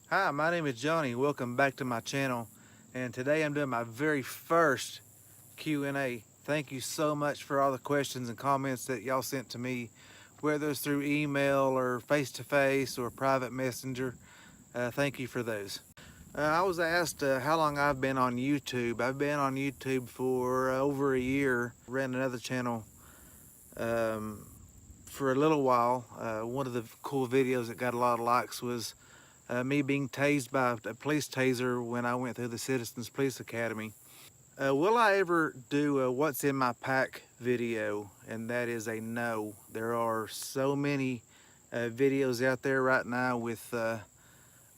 Hi, my name is Johnny. Welcome back to my channel. And today I'm doing my very first Q&A. Thank you so much for all the questions and comments that y'all sent to me, whether it's through email or face-to-face or private messenger. Thank you for those. I was asked how long I've been on YouTube. I've been on YouTube for over a year. Ran another channel for a little while. One of the cool videos that got a lot of likes was me being tased by a police taser when I went through the Citizens Police Academy. Will I ever do a what's in my pack video? And that is a no. There are so many videos out there right now with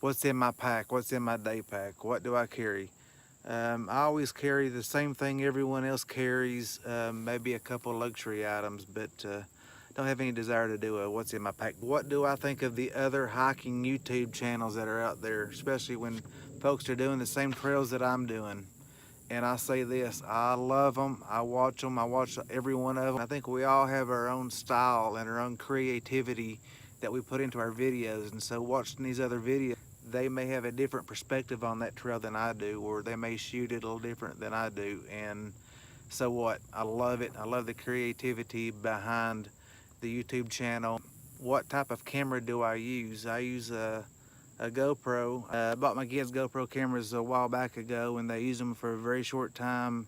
what's in my pack, what's in my day pack, what do I carry? I always carry the same thing everyone else carries, maybe a couple luxury items, but don't have any desire to do a what's in my pack. What do I think of the other hiking YouTube channels that are out there, especially when folks are doing the same trails that I'm doing? And I say this, I love them, I watch every one of them. I think we all have our own style and our own creativity that we put into our videos, and so watching these other videos, they may have a different perspective on that trail than I do, or they may shoot it a little different than I do. And so what? I love it. I love the creativity behind the YouTube channel. What type of camera do I use? I use a GoPro. I bought my kids GoPro cameras a while back ago, and they used them for a very short time,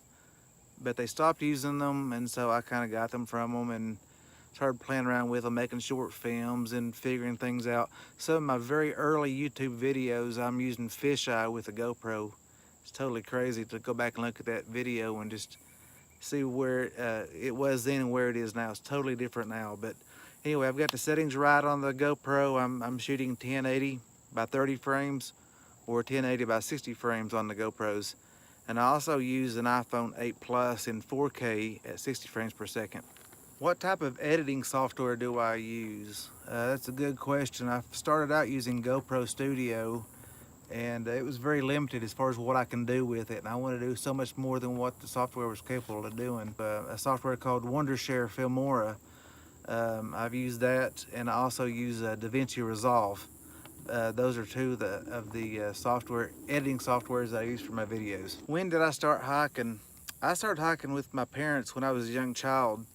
but they stopped using them, and so I kind of got them from them and started playing around with them, making short films and figuring things out. Some of my very early YouTube videos, I'm using fisheye with a GoPro. It's totally crazy to go back and look at that video and just see where it was then and where it is now. It's totally different now. But anyway, I've got the settings right on the GoPro. I'm shooting 1080 by 30 frames or 1080 by 60 frames on the GoPros. And I also use an iPhone 8 Plus in 4K at 60 frames per second. What type of editing software do I use? That's a good question. I started out using GoPro Studio, and it was very limited as far as what I can do with it. And I want to do so much more than what the software was capable of doing. A software called Wondershare Filmora, I've used that, and I also use DaVinci Resolve. Those are two of the software editing softwares I use for my videos. When did I start hiking? I started hiking with my parents when I was a young child.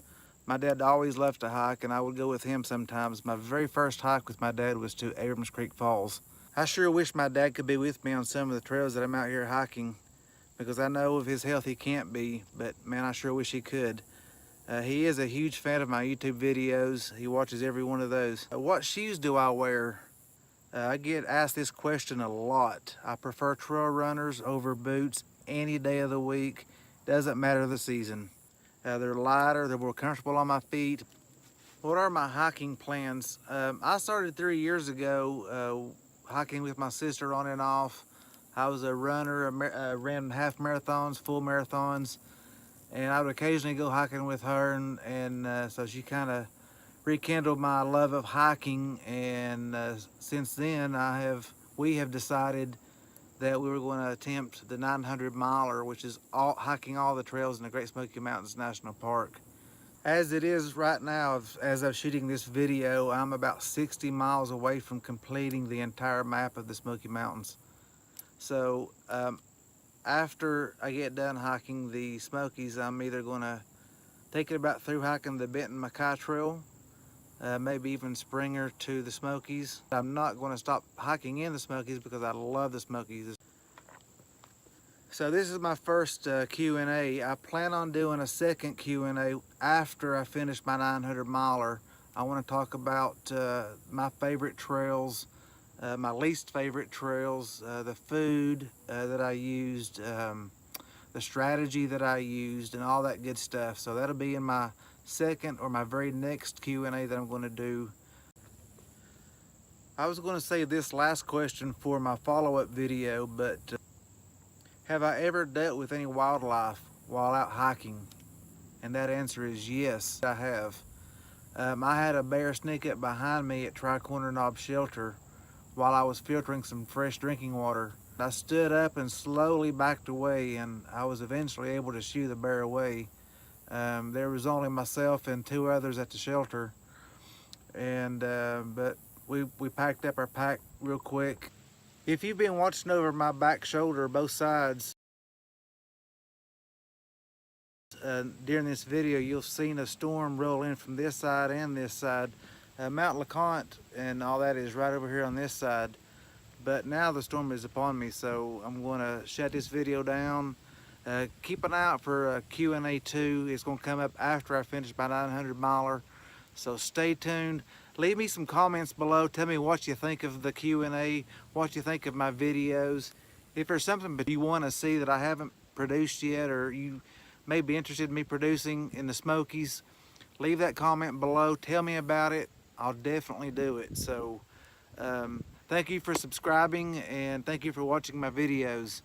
My dad always loved to hike, and I would go with him sometimes. My very first hike with my dad was to Abrams Creek Falls. I sure wish my dad could be with me on some of the trails that I'm out here hiking, because I know of his health he can't be, but man, I sure wish he could. He is a huge fan of my YouTube videos. He watches every one of those. What shoes do I wear? I get asked this question a lot. I prefer trail runners over boots any day of the week. Doesn't matter the season. They're lighter, they're more comfortable on my feet. What are my hiking plans? I started 3 years ago hiking with my sister on and off. I was a runner, ran half marathons, full marathons, and I would occasionally go hiking with her, and so she kind of rekindled my love of hiking. And since then, we have decided that we were going to attempt the 900 miler, which is hiking all the trails in the Great Smoky Mountains National Park. As it is right now, as I'm shooting this video, I'm about 60 miles away from completing the entire map of the Smoky Mountains. So after I get done hiking the Smokies, I'm either going to take it about through hiking the Benton MacKaye Trail, maybe even Springer to the Smokies. I'm not going to stop hiking in the Smokies because I love the Smokies. So this is my first Q&A. I plan on doing a second Q&A after I finish my 900 miler. I want to talk about my favorite trails, my least favorite trails, the food that I used, the strategy that I used, and all that good stuff. So that'll be in my second or my very next Q&A that I'm going to do. I was going to save this last question for my follow-up video, but have I ever dealt with any wildlife while out hiking? And that answer is yes, I have. I had a bear sneak up behind me at Tri-Corner Knob Shelter while I was filtering some fresh drinking water. I stood up and slowly backed away, and I was eventually able to shoo the bear away. There was only myself and two others at the shelter, and but we packed up our pack real quick. If you've been watching over my back shoulder, both sides, during this video, you'll seen a storm roll in from this side and this side. Mount LeConte and all that is right over here on this side. But now the storm is upon me, so I'm going to shut this video down. Keep an eye out for Q&A 2. It's going to come up after I finish my 900 miler. So stay tuned. Leave me some comments below. Tell me what you think of the Q&A, what you think of my videos. If there's something that you want to see that I haven't produced yet, or you may be interested in me producing in the Smokies, leave that comment below. Tell me about it. I'll definitely do it. So thank you for subscribing, and thank you for watching my videos.